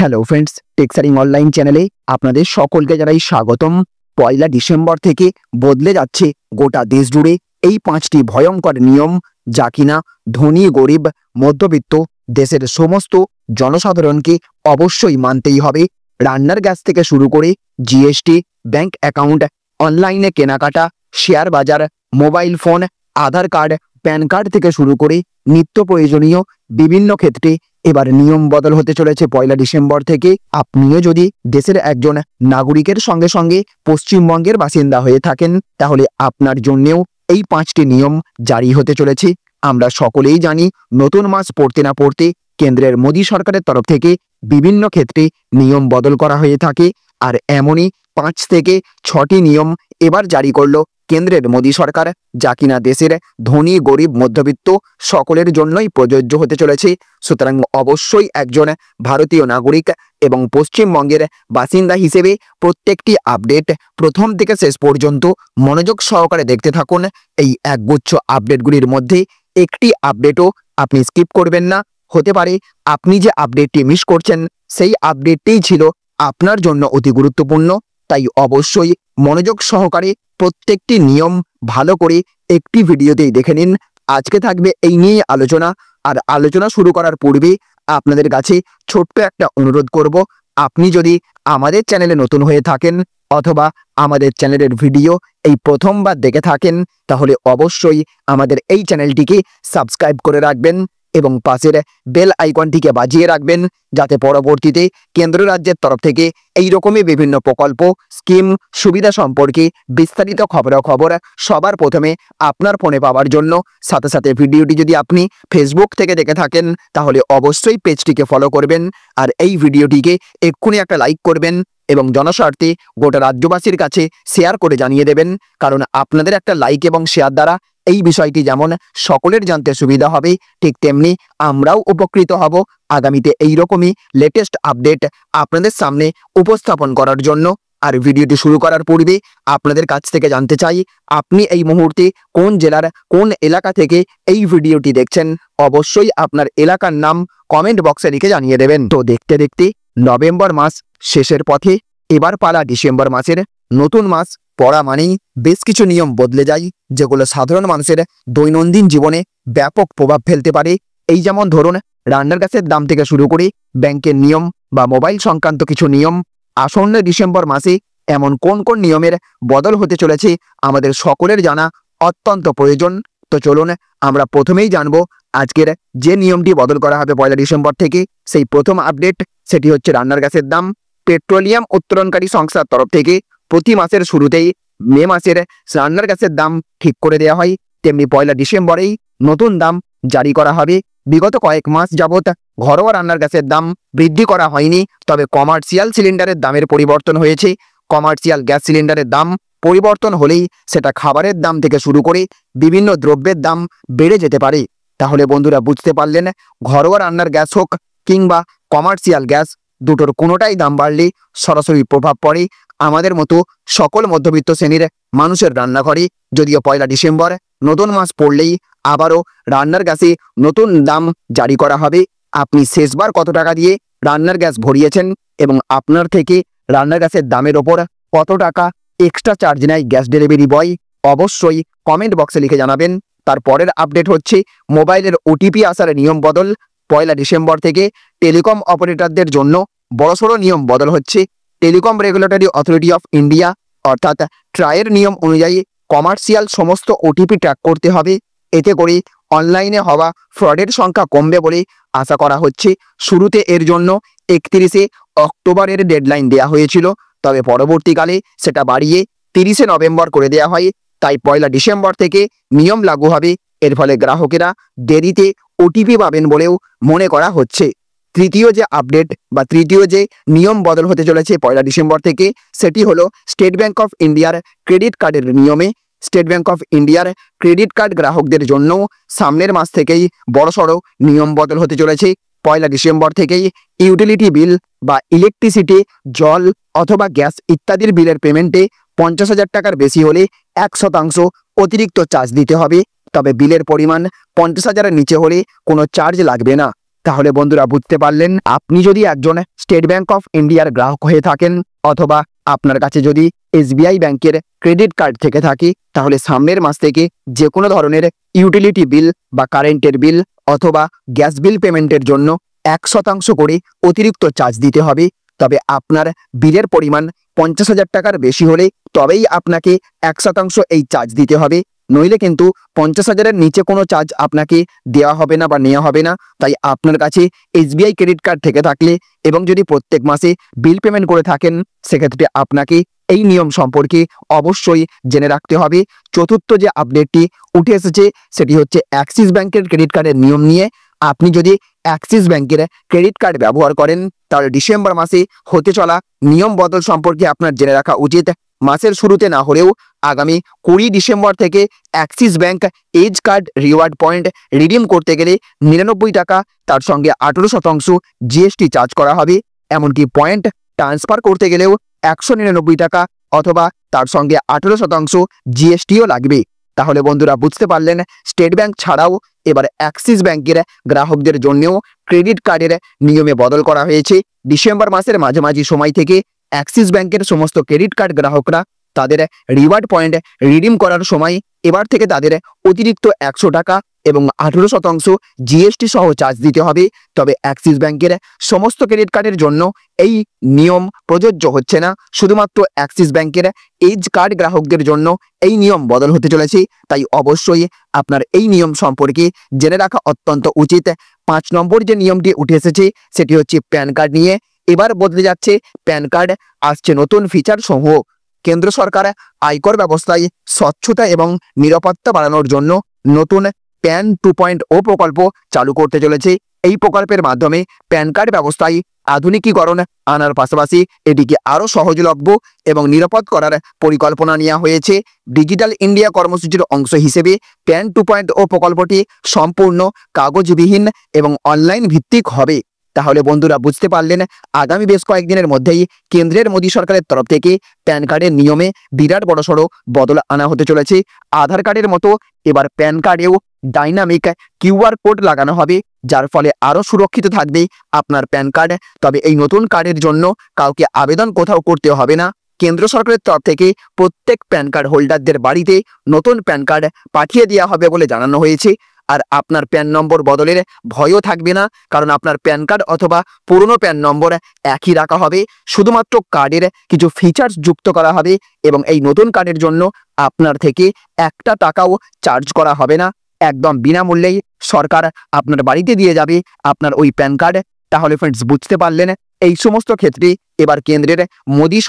Hello friends, টেক্সারিং online চ্যানেলে আপনাদের সকলকে জানাই স্বাগতম। 1 ডিসেম্বর থেকে বদলে যাচ্ছে গোটা দেশ জুড়ে এই 5টি ভয়ঙ্কর নিয়ম, যা কিনা ধনী গরিব মধ্যবিত্ত দেশের সমস্ত জনসাধারণকে অবশ্যই মানতেই হবে। রান্নার গ্যাস থেকে শুরু করে জিএসটি, ব্যাংক অ্যাকাউন্ট, অনলাইনে কেনাকাটা, শেয়ার বাজার, মোবাইল ফোন, আধার কার্ড, প্যান কার্ড থেকে শুরু করে নিত্য প্রয়োজনীয় বিভিন্ন ক্ষেত্রে এবার নিয়ম বদল হতে চলেছে 1 ডিসেম্বর থেকে। আপনিও যদি দেশের একজন নাগরিকের সঙ্গে সঙ্গে পশ্চিমবঙ্গের বাসিন্দা হয়ে থাকেন, তাহলে আপনার জন্যেও এই 5টি নিয়ম জারি হতে চলেছে। আমরা সকলেই জানি, নতুন মাস পড়তে না পড়তে কেন্দ্রের মোদী সরকারের তরফ থেকে বিভিন্ন ক্ষেত্রে নিয়ম বদল করা হয়ে থাকে। আর এমনই 5 থেকে 6টি নিয়ম এবার জারি করলো কেন্দ্রের মোদী সরকার, যা কিনা দেশের ধনী গরিব মধ্যবিত্ত সকলের জন্যই প্রযোজ্য হতে চলেছে। সুতরাং অবশ্যই একজন ভারতীয় নাগরিক এবং পশ্চিমবঙ্গের বাসিন্দা হিসেবে প্রত্যেকটি আপডেট প্রথম থেকে শেষ পর্যন্ত মনোযোগ সহকারে দেখতে থাকুন। এই একগুচ্ছ আপডেটগুলির মধ্যে একটি আপডেটও আপনি স্কিপ করবেন না। হতে পারে আপনি যে আপডেটটি মিস করছেন সেই আপডেটটিই ছিল আপনার জন্য অতি গুরুত্বপূর্ণ। তাই অবশ্যই মনোযোগ সহকারে প্রত্যেকটি নিয়ম ভালো করে একটি ভিডিওতেই দেখে নিন। আজকে থাকবে এই নিয়ে আলোচনা। আর আলোচনা শুরু করার পূর্বে আপনাদের কাছে ছোট্ট একটা অনুরোধ করব, আপনি যদি আমাদের চ্যানেলে নতুন হয়ে থাকেন অথবা আমাদের চ্যানেলের ভিডিও এই প্রথমবার দেখে থাকেন, তাহলে অবশ্যই আমাদের এই চ্যানেলটিকে সাবস্ক্রাইব করে রাখবেন এবং পাশের বেল আইকনটিকে বাজিয়ে রাখবেন, যাতে পরবর্তীতে কেন্দ্র রাজ্যের তরফ থেকে এই রকমই বিভিন্ন প্রকল্প, স্কিম, সুবিধা সম্পর্কে বিস্তারিত খবরাখবর সবার প্রথমে আপনার ফোনে পাওয়ার জন্য। সাথে সাথে ভিডিওটি যদি আপনি ফেসবুক থেকে দেখে থাকেন, তাহলে অবশ্যই পেজটিকে ফলো করবেন আর এই ভিডিওটিকে এক্ষুনি একটা লাইক করবেন এবং জনস্বার্থে গোটা রাজ্যবাসীর কাছে শেয়ার করে জানিয়ে দেবেন। কারণ আপনাদের একটা লাইক এবং শেয়ার দ্বারা এই বিষয়টি যেমন সকলের জানতে সুবিধা হবে, ঠিক তেমনি আমরাও উপকৃত হব আগামীতে এই রকমই লেটেস্ট আপডেট আপনাদের সামনে উপস্থাপন করার জন্য। আর ভিডিওটি শুরু করার পূর্বে আপনাদের কাছ থেকে জানতে চাই, আপনি এই মুহূর্তে কোন জেলার কোন এলাকা থেকে এই ভিডিওটি দেখছেন? অবশ্যই আপনার এলাকার নাম কমেন্ট বক্সে লিখে জানিয়ে দেবেন। তো দেখতে দেখতে নভেম্বর মাস শেষের পথে, এবার পালা ডিসেম্বর মাসের। নতুন মাস পড়া মানেই বেশ কিছু নিয়ম বদলে যায়, যেগুলো সাধারণ মানুষের দৈনন্দিন জীবনে ব্যাপক প্রভাব ফেলতে পারে। এই যেমন ধরুন, রান্নার গ্যাসের দাম থেকে শুরু করে ব্যাংকের নিয়ম বা মোবাইল সংক্রান্ত কিছু নিয়ম। আসন্ন ডিসেম্বর মাসে এমন কোন কোন নিয়মের বদল হতে চলেছে আমাদের সকলের জানা অত্যন্ত প্রয়োজন। তো চলুন আমরা প্রথমেই জানবো আজকের যে নিয়মটি বদল করা হবে 1 ডিসেম্বর থেকে। সেই প্রথম আপডেট, সেটি হচ্ছে রান্নার গ্যাসের দাম। পেট্রোলিয়াম উত্তোলনকারী সংস্থার তরফ থেকে প্রতি মাসের শুরুতেই মে মাসের রান্নার গ্যাসের দাম ঠিক করে দেওয়া হয়, তেমনি 1 ডিসেম্বরেই নতুন দাম জারি করা হবে। বিগত কয়েক মাস যাবৎ ঘরোয়া রান্নার গ্যাসের দাম বৃদ্ধি করা হয়নি, তবে কমার্শিয়াল সিলিন্ডারের দামের পরিবর্তন হয়েছে। কমার্শিয়াল গ্যাস সিলিন্ডারের দাম পরিবর্তন হলেই সেটা খাবারের দাম থেকে শুরু করে বিভিন্ন দ্রব্যের দাম বেড়ে যেতে পারে। তাহলে বন্ধুরা বুঝতে পারলেন, ঘরোয়া রান্নার গ্যাস হোক কিংবা কমার্শিয়াল গ্যাস, দুটোর কোনোটাই দাম বাড়লে সরাসরি প্রভাব পড়ে আমাদের মতো সকল মধ্যবিত্ত শ্রেণীর মানুষের রান্নাঘরে। যদিও 1 ডিসেম্বর নতুন মাস পড়লেই আবারও রান্নার গ্যাসে নতুন দাম জারি করা হবে। আপনি শেষবার কত টাকা দিয়ে রান্নার গ্যাস ভরিয়েছেন এবং আপনার থেকে রান্নার গ্যাসের দামের ওপর কত টাকা এক্সট্রা চার্জ নেয় গ্যাস ডেলিভারি বয়, অবশ্যই কমেন্ট বক্সে লিখে জানাবেন। তারপরের আপডেট হচ্ছে মোবাইলের ওটিপি আসার নিয়ম বদল। 1 ডিসেম্বর থেকে টেলিকম অপারেটরদের জন্য বড়সড় নিয়ম বদল হচ্ছে। Telecom regulatory authority of India অর্থাৎ ট্রাইয়ের নিয়ম অনুযায়ী কমার্শিয়াল সমস্ত ওটিপি ট্র্যাক করতে হবে। এতে করে অনলাইনে হওয়া ফ্রডের সংখ্যা কমবে বলে আশা করা হচ্ছে। শুরুতে এর জন্য 31 অক্টোবরের ডেডলাইন দেওয়া হয়েছিল, তবে পরবর্তীকালে সেটা বাড়িয়ে 30 নভেম্বর করে দেওয়া হয়। তাই 1 ডিসেম্বর থেকে নিয়ম লাগু হবে। এর ফলে গ্রাহকেরা দেরিতে ওটিপি পাবেন বলেও মনে করা হচ্ছে। তৃতীয় যে আপডেট বা তৃতীয় যে নিয়ম বদল হতে চলেছে 1 ডিসেম্বর থেকে, সেটি হলো স্টেট ব্যাংক অফ ইন্ডিয়ার ক্রেডিট কার্ডের নিয়মে। স্টেট ব্যাংক অফ ইন্ডিয়ার ক্রেডিট কার্ড গ্রাহকদের জন্য সামনের মাস থেকেই বড়সড় নিয়ম বদল হতে চলেছে। 1 ডিসেম্বর থেকেই ইউটিলিটি বিল বা ইলেকট্রিসিটি, জল অথবা গ্যাস ইত্যাদির বিলের পেমেন্টে 50,000 টাকার বেশি হলে 1% অতিরিক্ত চার্জ দিতে হবে। তবে বিলের পরিমাণ 50,000-এর নিচে হলে কোনো চার্জ লাগবে না। তাহলে বন্ধুরা বুঝতে পারলেন, আপনি যদি একজন স্টেট ব্যাংক অফ ইন্ডিয়ার গ্রাহক হয়ে থাকেন অথবা আপনার কাছে যদি SBI ব্যাংকের ক্রেডিট কার্ড থেকে থাকে, তাহলে সামনের মাস থেকে যে কোনো ধরনের ইউটিলিটি বিল বা কারেন্টের বিল অথবা গ্যাস বিল পেমেন্টের জন্য 1% করে অতিরিক্ত চার্জ দিতে হবে। তবে আপনার বিলের পরিমাণ 50,000 টাকার বেশি হলে তবেই আপনাকে 1% এই চার্জ দিতে হবে, নইলে কিন্তু 50,000-এর নিচে কোনো চার্জ আপনাকে দেওয়া হবে না বা নেওয়া হবে না। তাই আপনার কাছে SBI ক্রেডিট কার্ড থেকে থাকলে এবং যদি প্রত্যেক মাসে বিল পেমেন্ট করে থাকেন, সেক্ষেত্রে আপনাকে এই নিয়ম সম্পর্কে অবশ্যই জেনে রাখতে হবে। চতুর্থ যে আপডেটটি উঠে এসেছে সেটি হচ্ছে অ্যাক্সিস ব্যাংকের ক্রেডিট কার্ডের নিয়ম নিয়ে। আপনি যদি অ্যাক্সিস ব্যাংকের ক্রেডিট কার্ড ব্যবহার করেন, তাহলে ডিসেম্বর মাসে হতে চলা নিয়ম বদল সম্পর্কে আপনার জেনে রাখা উচিত। মাসের শুরুতে না হলেও আগামী 20 ডিসেম্বর থেকে Axis bank edge card reward point redeem করতে গেলে 99 টাকা, তার সঙ্গে 18% GST চার্জ করা হবে। এমনকি পয়েন্ট ট্রান্সফার করতে গেলেও 199 টাকা অথবা তার সঙ্গে 18% GSTও লাগবে। তাহলে বন্ধুরা বুঝতে পারলেন, স্টেট ব্যাংক ছাড়াও এবার অ্যাক্সিস ব্যাংকের গ্রাহকদের জন্যও ক্রেডিট কার্ডের নিয়মে বদল করা হয়েছে। ডিসেম্বর মাসের মাঝামাঝি সময় থেকে অ্যাক্সিস ব্যাংকের সমস্ত ক্রেডিট কার্ড গ্রাহকরা তাদের রিওয়ার্ড পয়েন্ট রিডিম করার সময় এবার থেকে তাদের অতিরিক্ত 100 টাকা এবং 18% GST সহ চার্জ দিতে হবে। তবে অ্যাক্সিস ব্যাংকের সমস্ত ক্রেডিট কার্ডের জন্য এই নিয়ম প্রযোজ্য হচ্ছে না, শুধুমাত্র অ্যাক্সিস ব্যাংকের এজ কার্ড গ্রাহকদের জন্য এই নিয়ম বদল হতে চলেছে। তাই অবশ্যই আপনার এই নিয়ম সম্পর্কে জেনে রাখা অত্যন্ত উচিত। 5 নম্বর যে নিয়মটি উঠে এসেছে সেটি হচ্ছে প্যান কার্ড নিয়ে। এবার বদলে যাচ্ছে প্যান কার্ড, আসছে নতুন ফিচার সমূহ। কেন্দ্র সরকার আয়কর ব্যবস্থায় স্বচ্ছতা এবং নিরাপত্তা বাড়ানোর জন্য নতুন প্যান 2.0 প্রকল্প চালু করতে চলেছে। এই প্রকল্পের মাধ্যমে প্যান কার্ড ব্যবস্থায় আধুনিকীকরণ আনার পাশাপাশি এটিকে আরও সহজলভ্য এবং নিরাপদ করার পরিকল্পনা নেওয়া হয়েছে। ডিজিটাল ইন্ডিয়া কর্মসূচির অংশ হিসেবে প্যান 2.0 প্রকল্পটি সম্পূর্ণ কাগজবিহীন এবং অনলাইন ভিত্তিক হবে। তাহলে বন্ধুরা বুঝতে পারলেন, আগামী বেশ কয়েকদিনের মধ্যেই কেন্দ্রের মোদী সরকারের তরফ থেকে প্যান কার্ডের নিয়মে বিরাট বড়সড় বদল আনা হতে চলেছে। আধার কার্ডের মতো এবার প্যান কার্ডেও ডাইনামিক QR কোড লাগানো হবে, যার ফলে আরও সুরক্ষিত থাকবে আপনার প্যান কার্ড। তবে এই নতুন কার্ডের জন্য কাউকে আবেদন কোথাও করতে হবে না। কেন্দ্র সরকারের তরফ থেকে প্রত্যেক প্যান কার্ড হোল্ডারদের বাড়িতে নতুন প্যান কার্ড পাঠিয়ে দেওয়া হবে বলে জানানো হয়েছে। আর আপনার প্যান নম্বর বদলের ভয়ও থাকবে না, কারণ আপনার প্যান কার্ড অথবা পুরনো প্যান নম্বর একই রাখা হবে। শুধুমাত্র কার্ডের কিছু ফিচার্স যুক্ত করা হবে এবং এই নতুন কার্ডের জন্য আপনার থেকে 1 টাকাও চার্জ করা হবে না। একদম বিনামূল্যেই সরকার আপনার বাড়িতে দিয়ে যাবে আপনার ওই প্যান কার্ড। তাহলে ফ্রেন্ডস বুঝতে পারলেন, এই সমস্ত ক্ষেত্রে এবার কেন্দ্রের মোদী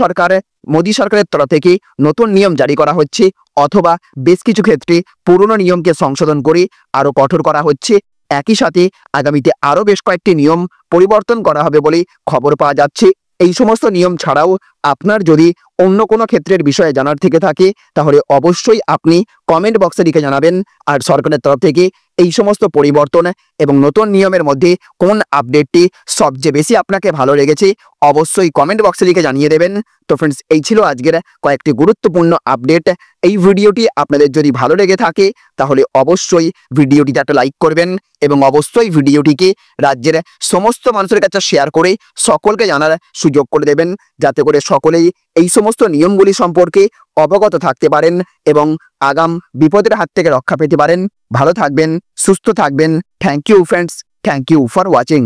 সরকারের তরফ থেকে নতুন নিয়ম জারি করা হচ্ছে, অথবা বেশ কিছু ক্ষেত্রে পুরনো নিয়মকে সংশোধন করে আরও কঠোর করা হচ্ছে। একই সাথে আগামীতে আরও বেশ কয়েকটি নিয়ম পরিবর্তন করা হবে বলে খবর পাওয়া যাচ্ছে। এই সমস্ত নিয়ম ছাড়াও আপনার যদি অন্য কোনো ক্ষেত্রের বিষয়ে জানার থেকে থাকে, তাহলে অবশ্যই আপনি কমেন্ট বক্সে লিখে জানাবেন। আর সরকারের তরফ থেকে এই সমস্ত পরিবর্তন এবং নতুন নিয়মের মধ্যে কোন আপডেটটি সবচেয়ে বেশি আপনাকে ভালো লেগেছে অবশ্যই কমেন্ট বক্সে লিখে জানিয়ে দেবেন। তো ফ্রেন্ডস, এই ছিল আজকের কয়েকটি গুরুত্বপূর্ণ আপডেট। এই ভিডিওটি আপনাদের যদি ভালো লেগে থাকে তাহলে অবশ্যই ভিডিওটিতে একটা লাইক করবেন এবং অবশ্যই ভিডিওটিকে রাজ্যের সমস্ত মানুষের কাছে শেয়ার করে সকলকে জানার সুযোগ করে দেবেন, যাতে করে সকলেই এই সমস্ত নিয়মগুলি সম্পর্কে অবগত থাকতে পারেন এবং আগাম বিপদের হাত থেকে রক্ষা পেতে পারেন। ভালো থাকবেন, সুস্থ থাকবেন। Thank you friends, thank you for watching.